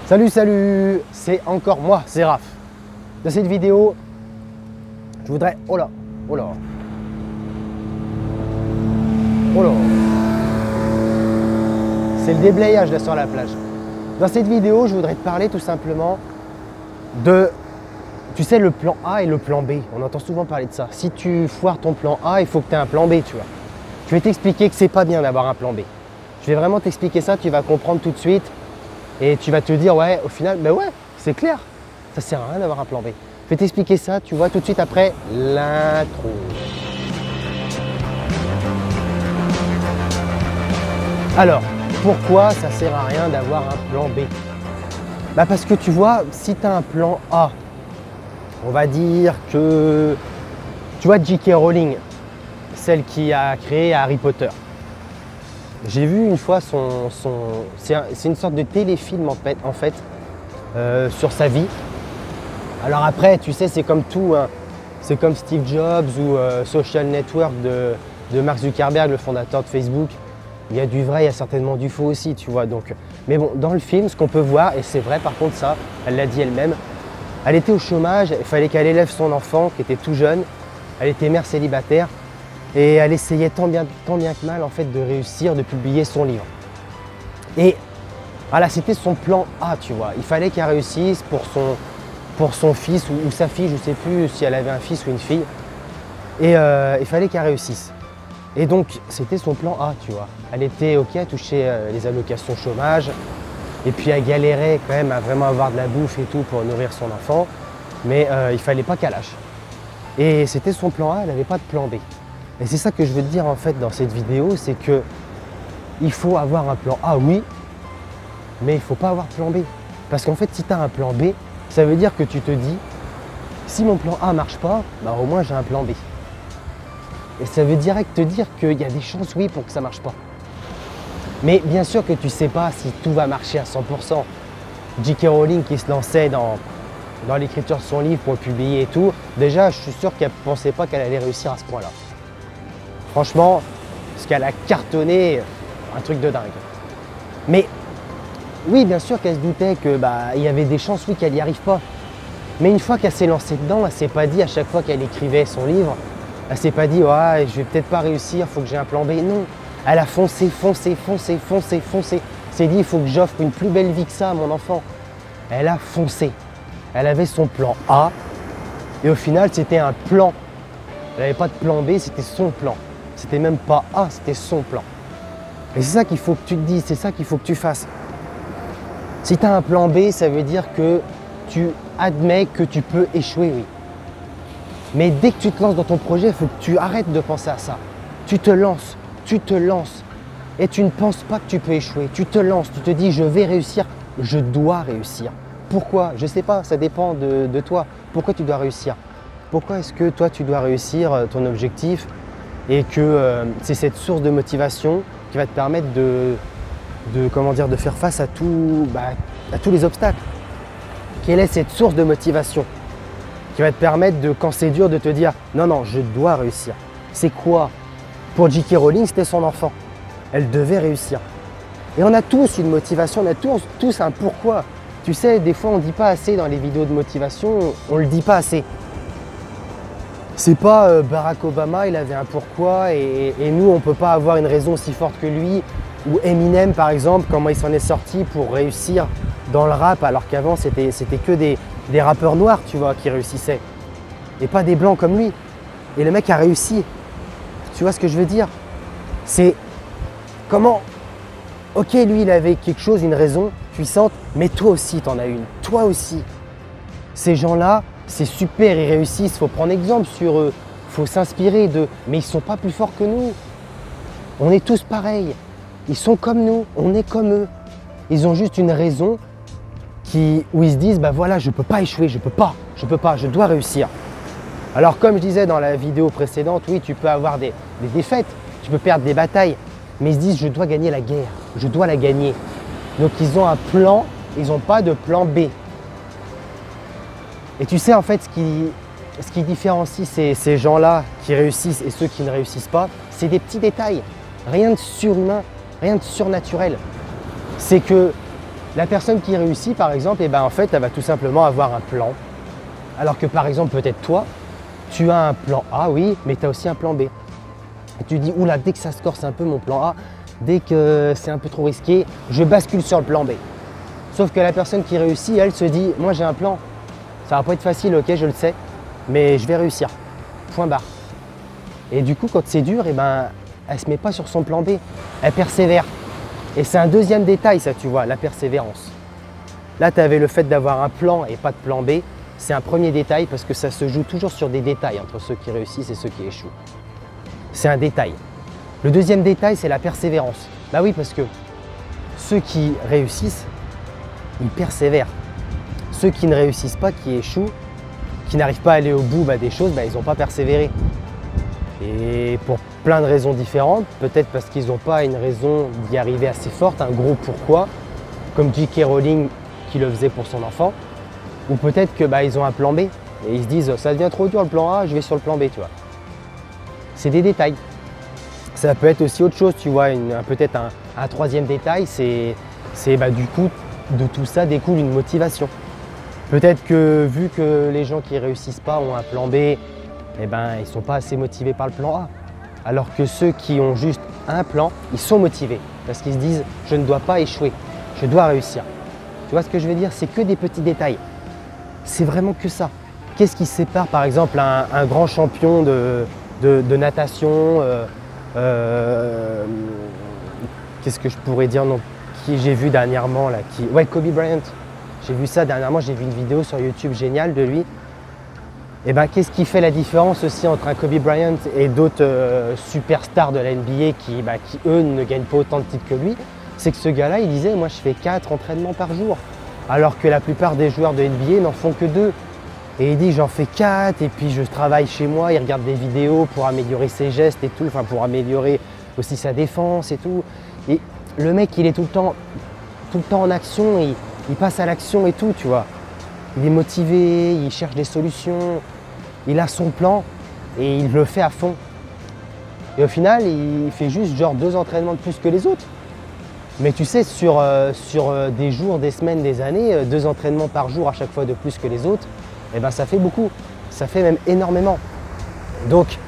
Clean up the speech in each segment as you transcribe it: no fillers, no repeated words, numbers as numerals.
Salut, c'est encore moi, c'est Raph. Dans cette vidéo, je voudrais... Oh là. C'est le déblayage là sur la plage. Dans cette vidéo, je voudrais te parler tout simplement de, tu sais, le plan A et le plan B. On entend souvent parler de ça. Si tu foires ton plan A, il faut que tu aies un plan B, tu vois. Je vais t'expliquer que c'est pas bien d'avoir un plan B. Je vais vraiment t'expliquer ça, tu vas comprendre tout de suite. Et tu vas te dire, ouais, au final, ben ouais, c'est clair, ça sert à rien d'avoir un plan B. Je vais t'expliquer ça, tu vois, tout de suite après l'intro. Alors, pourquoi ça sert à rien d'avoir un plan B? Bah parce que tu vois, si tu as un plan A, on va dire que, tu vois, J.K. Rowling, celle qui a créé Harry Potter. J'ai vu une fois c'est une sorte de téléfilm en fait sur sa vie. Alors après, tu sais, c'est comme tout, hein. C'est comme Steve Jobs ou Social Network de Mark Zuckerberg, le fondateur de Facebook. Il y a du vrai, il y a certainement du faux aussi, tu vois. Donc, mais bon, dans le film, ce qu'on peut voir, et c'est vrai par contre ça, elle l'a dit elle-même, elle était au chômage, il fallait qu'elle élève son enfant qui était tout jeune, elle était mère célibataire. Et elle essayait tant bien que mal en fait de réussir, de publier son livre. Et voilà, c'était son plan A, tu vois. Il fallait qu'elle réussisse pour son fils ou sa fille, je ne sais plus si elle avait un fils ou une fille. Et il fallait qu'elle réussisse. Et donc, c'était son plan A, tu vois. Elle était OK à toucher les allocations chômage. Et puis, elle galérait quand même à vraiment avoir de la bouffe et tout pour nourrir son enfant. Mais il ne fallait pas qu'elle lâche. Et c'était son plan A, elle n'avait pas de plan B. Et c'est ça que je veux te dire en fait dans cette vidéo, c'est que il faut avoir un plan A, oui, mais il ne faut pas avoir de plan B. Parce qu'en fait, si tu as un plan B, ça veut dire que tu te dis, si mon plan A ne marche pas, bah au moins j'ai un plan B. Et ça veut direct te dire qu'il y a des chances, oui, pour que ça ne marche pas. Mais bien sûr que tu ne sais pas si tout va marcher à 100%. J.K. Rowling qui se lançait dans l'écriture de son livre pour le publier et tout, déjà je suis sûr qu'elle ne pensait pas qu'elle allait réussir à ce point-là. Franchement, ce qu'elle a cartonné, un truc de dingue. Mais oui, bien sûr qu'elle se doutait que il y avait des chances, oui, qu'elle n'y arrive pas. Mais une fois qu'elle s'est lancée dedans, elle ne s'est pas dit à chaque fois qu'elle écrivait son livre, elle ne s'est pas dit, ouais, je vais peut-être pas réussir, il faut que j'ai un plan B. Non, elle a foncé. Elle s'est dit, il faut que j'offre une plus belle vie que ça à mon enfant. Elle a foncé. Elle avait son plan A et au final, c'était un plan. Elle n'avait pas de plan B, c'était son plan. C'était même pas A, c'était son plan. Et c'est ça qu'il faut que tu te dises, c'est ça qu'il faut que tu fasses. Si tu as un plan B, ça veut dire que tu admets que tu peux échouer, oui. Mais dès que tu te lances dans ton projet, il faut que tu arrêtes de penser à ça. Tu te lances. Et tu ne penses pas que tu peux échouer. Tu te lances, tu te dis je vais réussir, je dois réussir. Pourquoi? Je ne sais pas, ça dépend de toi. Pourquoi tu dois réussir? Pourquoi est-ce que toi tu dois réussir ton objectif et que c'est cette source de motivation qui va te permettre de faire face à tous les obstacles. Quelle est cette source de motivation qui va te permettre quand c'est dur de te dire non, je dois réussir? C'est quoi? Pour J.K. Rowling, c'était son enfant. Elle devait réussir. Et on a tous une motivation, on a tous un pourquoi. Tu sais, des fois on ne dit pas assez dans les vidéos de motivation, on ne le dit pas assez. C'est pas Barack Obama, il avait un pourquoi et nous, on ne peut pas avoir une raison aussi forte que lui. Ou Eminem, par exemple, comment il s'en est sorti pour réussir dans le rap, alors qu'avant, c'était que des rappeurs noirs, tu vois, qui réussissaient. Et pas des blancs comme lui. Et le mec a réussi. Tu vois ce que je veux dire? C'est comment... Ok, lui, il avait quelque chose, une raison puissante, mais toi aussi, tu en as une. Toi aussi. Ces gens-là, c'est super, ils réussissent, il faut prendre exemple sur eux, il faut s'inspirer d'eux, mais ils ne sont pas plus forts que nous. On est tous pareils, ils sont comme nous, on est comme eux. Ils ont juste une raison où ils se disent, voilà, je ne peux pas échouer, je dois réussir. Alors comme je disais dans la vidéo précédente, oui, tu peux avoir des défaites, tu peux perdre des batailles, mais ils se disent, je dois gagner la guerre, je dois la gagner. Donc ils ont un plan, ils n'ont pas de plan B. Et tu sais en fait ce qui différencie ces gens-là qui réussissent et ceux qui ne réussissent pas, c'est des petits détails, rien de surhumain, rien de surnaturel. C'est que La personne qui réussit, par exemple, eh ben, en fait, elle va tout simplement avoir un plan. Alors que, par exemple, peut-être toi, tu as un plan A, oui, mais tu as aussi un plan B. Et tu dis, oula, dès que ça se corse un peu mon plan A, dès que c'est un peu trop risqué, je bascule sur le plan B. Sauf que la personne qui réussit, elle se dit, moi j'ai un plan. Ça va pas être facile, ok, je le sais, mais je vais réussir. Point barre. Et du coup, quand c'est dur, eh ben, elle ne se met pas sur son plan B. Elle persévère. Et c'est un deuxième détail, ça, tu vois, la persévérance. Là, tu avais le fait d'avoir un plan et pas de plan B. C'est un premier détail parce que ça se joue toujours sur des détails entre ceux qui réussissent et ceux qui échouent. C'est un détail. Le deuxième détail, c'est la persévérance. Bah oui, parce que ceux qui réussissent, ils persévèrent. Ceux qui ne réussissent pas, qui échouent, qui n'arrivent pas à aller au bout des choses, ils n'ont pas persévéré. Et pour plein de raisons différentes, peut-être parce qu'ils n'ont pas une raison d'y arriver assez forte, un gros pourquoi, comme J.K. Rowling qui le faisait pour son enfant, ou peut-être que ils ont un plan B et ils se disent ça devient trop dur le plan A, je vais sur le plan B, tu vois. C'est des détails. Ça peut être aussi autre chose, tu vois, peut-être un troisième détail, c'est du coup de tout ça découle une motivation. Peut-être que vu que les gens qui ne réussissent pas ont un plan B, ils ne sont pas assez motivés par le plan A. Alors que ceux qui ont juste un plan, ils sont motivés parce qu'ils se disent je ne dois pas échouer, je dois réussir. Tu vois ce que je veux dire? C'est que des petits détails. C'est vraiment que ça. Qu'est-ce qui sépare par exemple un grand champion de natation qu'est-ce que je pourrais dire qui j'ai vu dernièrement là, Kobe Bryant. J'ai vu ça dernièrement, j'ai vu une vidéo sur YouTube géniale de lui. Et qu'est-ce qui fait la différence aussi entre un Kobe Bryant et d'autres superstars de la NBA qui eux ne gagnent pas autant de titres que lui? C'est que ce gars-là, il disait moi je fais 4 entraînements par jour, alors que la plupart des joueurs de NBA n'en font que 2. Et il dit j'en fais 4 et puis je travaille chez moi, il regarde des vidéos pour améliorer ses gestes et tout, enfin pour améliorer aussi sa défense et tout. Et le mec il est tout le temps en action, il passe à l'action et tout, tu vois. Il est motivé, il cherche des solutions, il a son plan et il le fait à fond. Et au final, il fait juste genre 2 entraînements de plus que les autres. Mais tu sais, sur des jours, des semaines, des années, 2 entraînements par jour à chaque fois de plus que les autres, ça fait beaucoup, ça fait même énormément. Donc,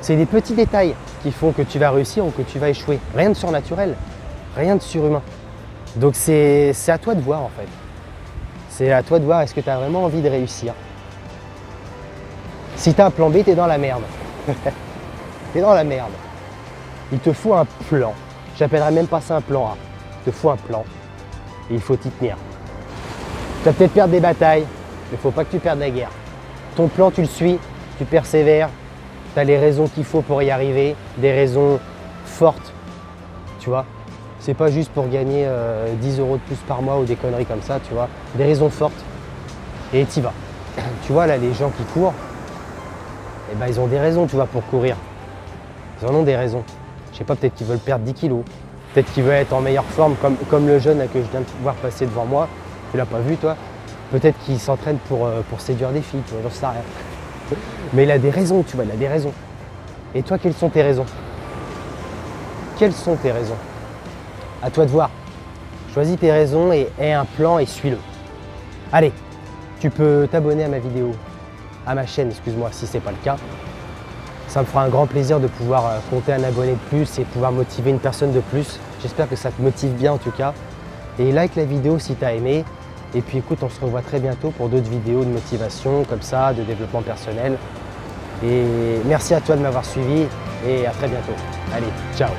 c'est des petits détails qui font que tu vas réussir ou que tu vas échouer. Rien de surnaturel, rien de surhumain. Donc c'est à toi de voir en fait. C'est à toi de voir est-ce que tu as vraiment envie de réussir. Si tu as un plan B, tu es dans la merde. Tu es dans la merde. Il te faut un plan. J'appellerais même pas ça un plan A. Il te faut un plan et il faut t'y tenir. Tu vas peut-être perdre des batailles, mais il ne faut pas que tu perdes la guerre. Ton plan, tu le suis, tu persévères, tu as les raisons qu'il faut pour y arriver, des raisons fortes, tu vois. C'est pas juste pour gagner 10 € de plus par mois ou des conneries comme ça, tu vois. Des raisons fortes et t'y vas. Tu vois là, les gens qui courent, ils ont des raisons, tu vois, pour courir. Ils en ont des raisons. Je sais pas, peut-être qu'ils veulent perdre 10 kilos. Peut-être qu'ils veulent être en meilleure forme, comme le jeune là, que je viens de voir passer devant moi. Tu l'as pas vu, toi. Peut-être qu'il s'entraîne pour séduire des filles, tu vois, j'en sais rien. Mais il a des raisons, tu vois, il a des raisons. Et toi, quelles sont tes raisons? Quelles sont tes raisons? À toi de voir. Choisis tes raisons et aie un plan et suis-le. Allez, tu peux t'abonner à ma vidéo, à ma chaîne, excuse-moi, si ce n'est pas le cas. Ça me fera un grand plaisir de pouvoir compter un abonné de plus et pouvoir motiver une personne de plus. J'espère que ça te motive bien en tout cas. Et like la vidéo si tu as aimé. Et puis écoute, on se revoit très bientôt pour d'autres vidéos de motivation comme ça, de développement personnel. Et merci à toi de m'avoir suivi et à très bientôt. Allez, ciao!